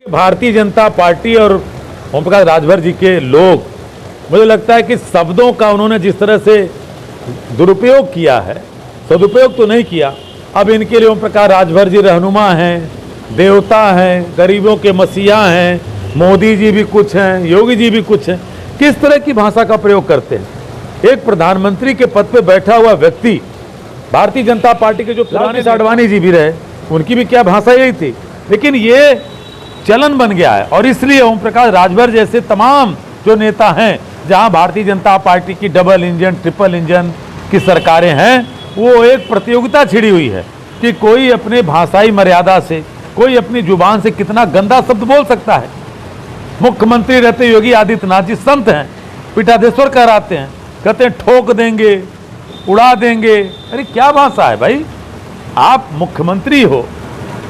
Bharatiya Janata party और ओम प्रकाश राजभर जी के लोग, मुझे लगता है कि शब्दों का उन्होंने जिस तरह से दुरुपयोग किया है, सदुपयोग तो नहीं किया। अब इनके लिए ओम प्रकाश राजभर जी रहनुमा हैं, देवता हैं, गरीबों के मसीहा हैं, मोदी जी भी कुछ हैं, योगी जी भी कुछ हैं। किस तरह की भाषा का प्रयोग करते हैं? एक प्रधानमंत्री के पद पे बैठा हुआ व्यक्ति, भारतीय जनता पार्टी के जो पुराने आडवाणी जी भी रहे, उनकी भी क्या भाषा यही थी। लेकिन ये चलन बन गया है और इसलिए ओम प्रकाश राजभर जैसे तमाम जो नेता हैं, जहां भारतीय जनता पार्टी की डबल इंजन, ट्रिपल इंजन की सरकारें हैं, वो एक प्रतियोगिता छिड़ी हुई है कि कोई अपने भाषाई मर्यादा से, कोई अपनी जुबान से कितना गंदा शब्द बोल सकता है। मुख्यमंत्री रहते योगी आदित्यनाथ जी संत हैं, पीठाधीश्वर कहलाते हैं, कहते हैं ठोक देंगे, उड़ा देंगे। अरे क्या भाषा है भाई? आप मुख्यमंत्री हो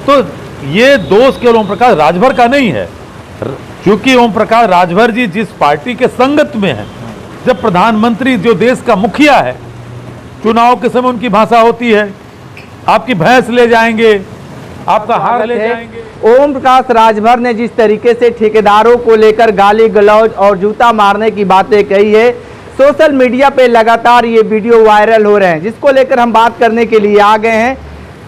तो ये दोष केवल ओम प्रकाश राजभर का नहीं है, क्योंकि ओम प्रकाश राजभर जी जिस पार्टी के संगत में है, जब प्रधानमंत्री जो देश का मुखिया है, चुनाव के समय उनकी भाषा होती है, आपकी भैंस ले जाएंगे, आपका हार ले जाएंगे। ओम प्रकाश राजभर ने जिस तरीके से ठेकेदारों को लेकर गाली गलौज और जूता मारने की बातें कही है, सोशल मीडिया पे लगातार ये वीडियो वायरल हो रहे हैं, जिसको लेकर हम बात करने के लिए आ गए हैं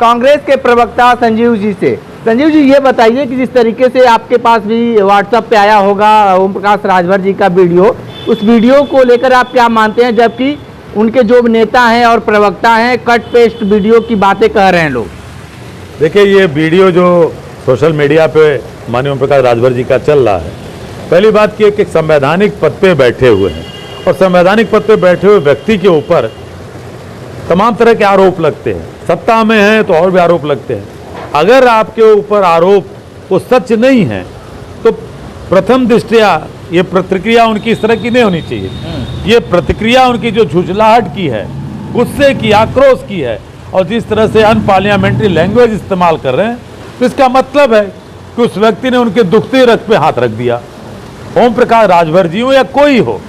कांग्रेस के प्रवक्ता संजीव जी से। संजीव जी, ये बताइए कि जिस तरीके से आपके पास भी व्हाट्सएप पे आया होगा ओम प्रकाश राजभर जी का वीडियो, उस वीडियो को लेकर आप क्या मानते हैं, जबकि उनके जो नेता हैं और प्रवक्ता हैं कट पेस्ट वीडियो की बातें कह रहे हैं लोग? देखिए, ये वीडियो जो सोशल मीडिया पे माननीय ओम प्रकाश राजभर जी का चल रहा है, पहली बात कि एक संवैधानिक पद पे बैठे हुए हैं और संवैधानिक पद पे बैठे हुए व्यक्ति के ऊपर तमाम तरह के आरोप लगते हैं। सत्ता में हैं तो और भी आरोप लगते हैं। अगर आपके ऊपर आरोप वो सच नहीं है तो प्रथम दृष्टया ये प्रतिक्रिया उनकी इस तरह की नहीं होनी चाहिए। ये प्रतिक्रिया उनकी जो झुंझलाहट की है, गुस्से की, आक्रोश की है और जिस तरह से अनपार्लियामेंट्री लैंग्वेज इस्तेमाल कर रहे हैं, तो इसका मतलब है कि उस व्यक्ति ने उनके दुखते रथ पे हाथ रख दिया। ओम प्रकाश राजभर जी हो या कोई हो,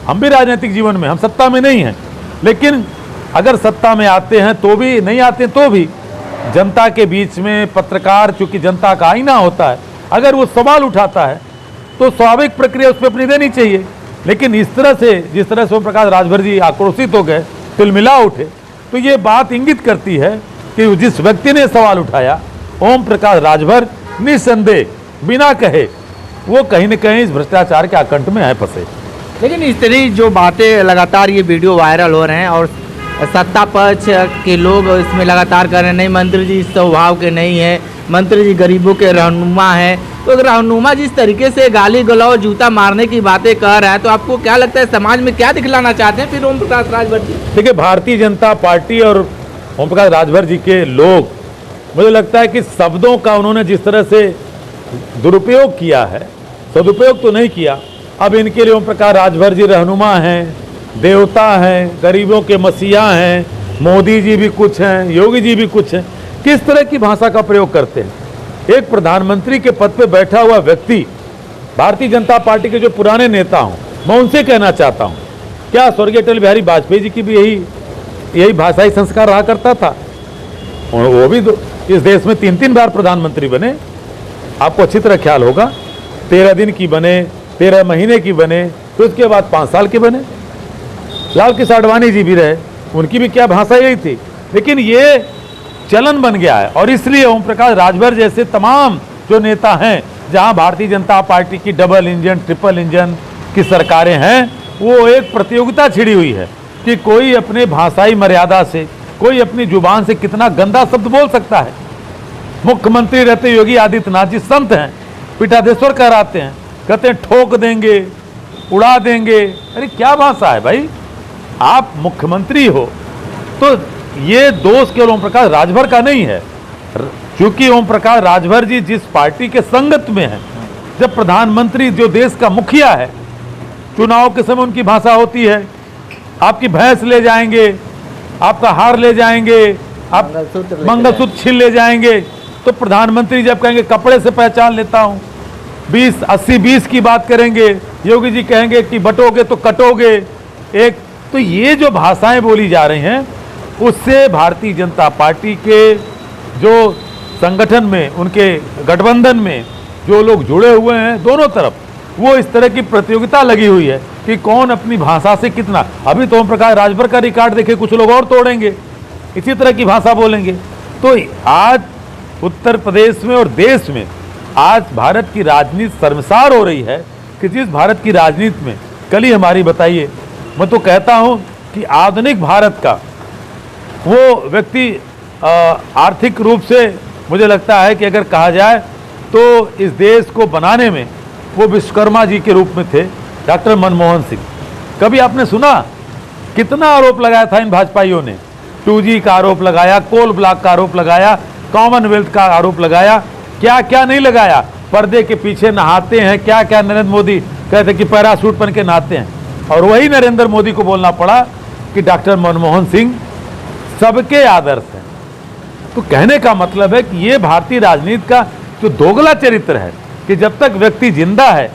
हम भी राजनीतिक जीवन में, हम सत्ता में नहीं हैं, लेकिन अगर सत्ता में आते हैं तो भी, नहीं आते तो भी, जनता के बीच में पत्रकार, चूंकि जनता का आईना होता है, अगर वो सवाल उठाता है तो स्वाभाविक प्रक्रिया उस पर अपनी देनी चाहिए। लेकिन इस तरह से, जिस तरह से ओम प्रकाश राजभर जी आक्रोशित हो गए, तिलमिला उठे, तो ये बात इंगित करती है कि जिस व्यक्ति ने सवाल उठाया, ओम प्रकाश राजभर, निस्संदेह बिना कहे वो कहीं न कहीं इस भ्रष्टाचार के आकंठ में है फंसे। लेकिन इस तरह जो बातें लगातार ये वीडियो वायरल हो रहे हैं और सत्ता पक्ष के लोग इसमें लगातार कर रहे हैं, नहीं मंत्री जी इस स्वभाव के नहीं है, मंत्री जी गरीबों के रहनुमा हैं, तो अगर रहनुमा जिस तरीके से गाली गलौज जूता मारने की बातें कह रहा है, तो आपको क्या लगता है समाज में क्या दिखलाना चाहते हैं फिर ओम प्रकाश राजभर जी? देखिए, भारतीय जनता पार्टी और ओम प्रकाश राजभर जी के लोग, मुझे लगता है कि शब्दों का उन्होंने जिस तरह से दुरुपयोग किया है, सदुपयोग तो नहीं किया। अब इनके लिए ओम प्रकाश राजभर जी रहनुमा हैं, देवता हैं, गरीबों के मसीहा हैं, मोदी जी भी कुछ हैं, योगी जी भी कुछ हैं। किस तरह की भाषा का प्रयोग करते हैं? एक प्रधानमंत्री के पद पे बैठा हुआ व्यक्ति, भारतीय जनता पार्टी के जो पुराने नेता हों, मैं उनसे कहना चाहता हूं, क्या स्वर्गीय अटल बिहारी वाजपेयी जी की भी यही भाषाई संस्कार रहा करता था? वो भी इस देश में 3-3 बार प्रधानमंत्री बने, आपको अच्छी तरह ख्याल होगा। 13 दिन की बने, 13 महीने की बने, तो उसके बाद 5 साल के बने। लाल कृष्ण आडवाणी जी भी रहे, उनकी भी क्या भाषा यही थी। लेकिन ये चलन बन गया है और इसलिए ओम प्रकाश राजभर जैसे तमाम जो नेता हैं, जहां भारतीय जनता पार्टी की डबल इंजन, ट्रिपल इंजन की सरकारें हैं, वो एक प्रतियोगिता छिड़ी हुई है कि कोई अपने भाषाई मर्यादा से, कोई अपनी जुबान से कितना गंदा शब्द बोल सकता है। मुख्यमंत्री रहते योगी आदित्यनाथ जी संत हैं, पीठाधीश्वर कहलाते हैं, कहते हैं ठोक देंगे, उड़ा देंगे। अरे क्या भाषा है भाई? आप मुख्यमंत्री हो तो ये दोष केवल ओम प्रकाश राजभर का नहीं है, क्योंकि ओम प्रकाश राजभर जी जिस पार्टी के संगत में है, जब प्रधानमंत्री जो देश का मुखिया है, चुनाव के समय उनकी भाषा होती है, आपकी भैंस ले जाएंगे, आपका हार ले जाएंगे, आप मंगलसूत्र छीन ले जाएंगे, तो प्रधानमंत्री जब कहेंगे कपड़े से पहचान लेता हूं, 20-80-20 की बात करेंगे, योगी जी कहेंगे कि बटोगे तो कटोगे एक, तो ये जो भाषाएं बोली जा रही हैं, उससे भारतीय जनता पार्टी के जो संगठन में, उनके गठबंधन में जो लोग जुड़े हुए हैं दोनों तरफ, वो इस तरह की प्रतियोगिता लगी हुई है कि कौन अपनी भाषा से कितना। अभी तो ओम प्रकाश राजभर का रिकॉर्ड देखे, कुछ लोग और तोड़ेंगे, इसी तरह की भाषा बोलेंगे। तो आज उत्तर प्रदेश में और देश में आज भारत की राजनीति शर्मसार हो रही है कि जिस भारत की राजनीति में कल ही हमारी बताइए, मैं तो कहता हूं कि आधुनिक भारत का वो व्यक्ति आर्थिक रूप से मुझे लगता है कि अगर कहा जाए तो इस देश को बनाने में वो विश्वकर्मा जी के रूप में थे, डॉक्टर मनमोहन सिंह। कभी आपने सुना कितना आरोप लगाया था इन भाजपाइयों ने? 2G का आरोप लगाया, कोल ब्लॉक का आरोप लगाया, कॉमनवेल्थ का आरोप लगाया, क्या क्या नहीं लगाया। पर्दे के पीछे नहाते हैं, क्या क्या नरेंद्र मोदी कहते कि पैरासूट पहन के नहाते हैं। और वही नरेंद्र मोदी को बोलना पड़ा कि डॉक्टर मनमोहन सिंह सबके आदर्श हैं। तो कहने का मतलब है कि ये भारतीय राजनीति का जो दोगला चरित्र है कि जब तक व्यक्ति जिंदा है,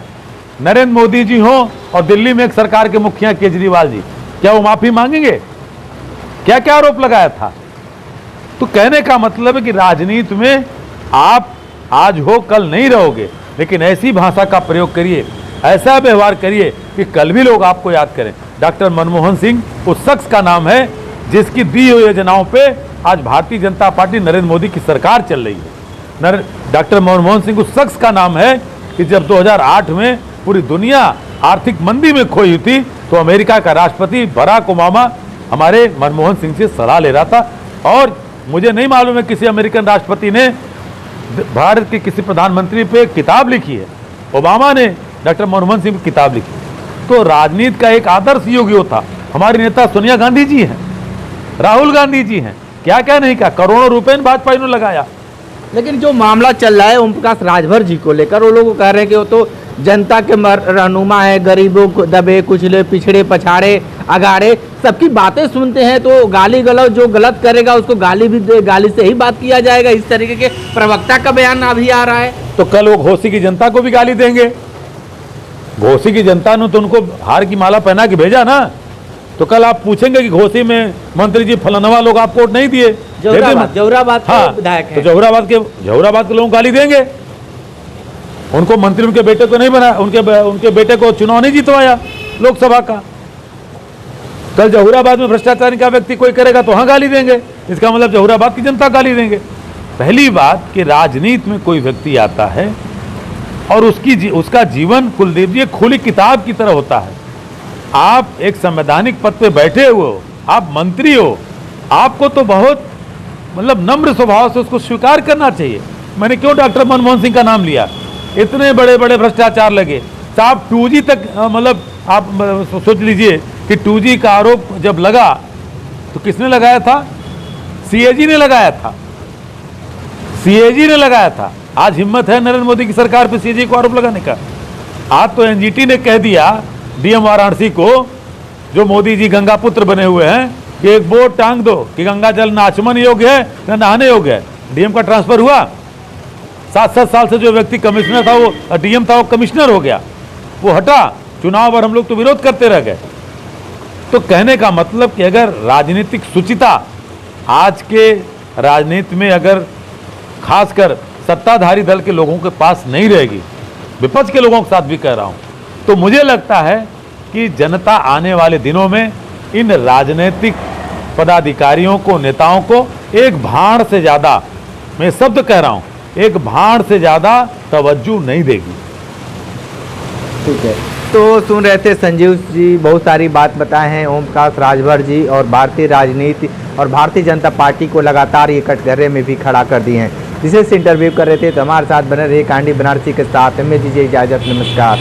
नरेंद्र मोदी जी हो और दिल्ली में एक सरकार के मुखिया केजरीवाल जी, क्या वो माफी मांगेंगे? क्या क्या आरोप लगाया था? तो कहने का मतलब है कि राजनीति में आप आज हो कल नहीं रहोगे, लेकिन ऐसी भाषा का प्रयोग करिए, ऐसा व्यवहार करिए कि कल भी लोग आपको याद करें। डॉक्टर मनमोहन सिंह उस शख्स का नाम है जिसकी दी हुई योजनाओं पे आज भारतीय जनता पार्टी नरेंद्र मोदी की सरकार चल रही है। डॉक्टर मनमोहन सिंह उस शख्स का नाम है कि जब 2008 में पूरी दुनिया आर्थिक मंदी में खोई हुई थी तो अमेरिका का राष्ट्रपति बराक ओबामा हमारे मनमोहन सिंह से सलाह ले रहा था। और मुझे नहीं मालूम है किसी अमेरिकन राष्ट्रपति ने भारत के किसी प्रधानमंत्री पे किताब लिखी है, ओबामा ने डॉक्टर मनमोहन सिंह की किताब लिखी। तो राजनीति का एक आदर्श युग था। हमारी नेता सोनिया गांधी जी हैं, राहुल गांधी जी हैं, क्या क्या नहीं कहा, करोड़ों रुपए इन भाजपा ने लगाया। लेकिन जो मामला चल रहा है ओम प्रकाश राजभर जी को लेकर, वो लोग कह रहे हैं कि वो तो जनता के रहनुमा है, गरीबों को दबे कुचले पिछड़े पछाड़े अगाड़े सबकी बातें सुनते हैं, तो गाली गलौज जो गलत करेगा उसको गाली से ही बात किया जाएगा, इस तरीके के प्रवक्ता का बयान अभी आ रहा है। तो कल वो घोसी की जनता को भी गाली देंगे। घोसी की जनता ने तो उनको हार की माला पहना के भेजा ना, तो कल आप पूछेंगे कि घोसी में मंत्री जी फलानवा लोग आपको वोट नहीं दिए, जौहराबाद हाँ, विधायक तो जौहराबाद के लोगों गाली देंगे। उनको मंत्री उनके बेटे को नहीं बना, उनके बेटे को चुनाव नहीं जितवाया लोकसभा का। कल जौहराबाद में भ्रष्टाचार का व्यक्ति कोई करेगा तो हाँ गाली देंगे, इसका मतलब जौहराबाद की जनता गाली देंगे। पहली बात कि राजनीति में कोई व्यक्ति आता है और उसका जीवन कुलदीप जी खुली किताब की तरह होता है। आप एक संवैधानिक पद पे बैठे हुए हो, आप मंत्री हो, आपको तो बहुत मतलब नम्र स्वभाव से उसको स्वीकार करना चाहिए। मैंने क्यों डॉक्टर मनमोहन सिंह का नाम लिया? इतने बड़े बड़े भ्रष्टाचार लगे साहब, 2G तक मतलब आप सोच लीजिए कि 2G का आरोप जब लगा तो किसने लगाया था? CAG ने लगाया था, CAG ने लगाया था। आज हिम्मत है नरेंद्र मोदी की सरकार पर CAG को आरोप लगाने का? आज तो NGT ने कह दिया DM वाराणसी को, जो मोदी जी गंगा पुत्र बने हुए हैं, कि एक बोर्ड टांग दो कि गंगा जल न आचमन योग्य है न नहाने योग्य है। DM का ट्रांसफर हुआ, 7-7 साल से जो व्यक्ति कमिश्नर था वो DM था, वो कमिश्नर हो गया, वो हटा। चुनाव पर हम लोग तो विरोध करते रह गए। तो कहने का मतलब कि अगर राजनीतिक शुचिता आज के राजनीति में अगर खासकर सत्ताधारी दल के लोगों के पास नहीं रहेगी, विपक्ष के लोगों के साथ भी कह रहा हूं, तो मुझे लगता है कि जनता आने वाले दिनों में इन राजनीतिक पदाधिकारियों को, नेताओं को एक भाण से ज़्यादा, मैं शब्द कह रहा हूं, एक भाण से ज़्यादा तवज्जो नहीं देगी। ठीक है, तो सुन रहे थे संजीव जी, बहुत सारी बात बताए हैं ओम प्रकाश राजभर जी, और भारतीय राजनीति और भारतीय जनता पार्टी को लगातार ये कटघरे में भी खड़ा कर दिए हैं। जिसे इंटरव्यू कर रहे थे, तो हमारे साथ बने रहे कांडी बनारसी के साथ। हमें दीजिए इजाज़त, नमस्कार।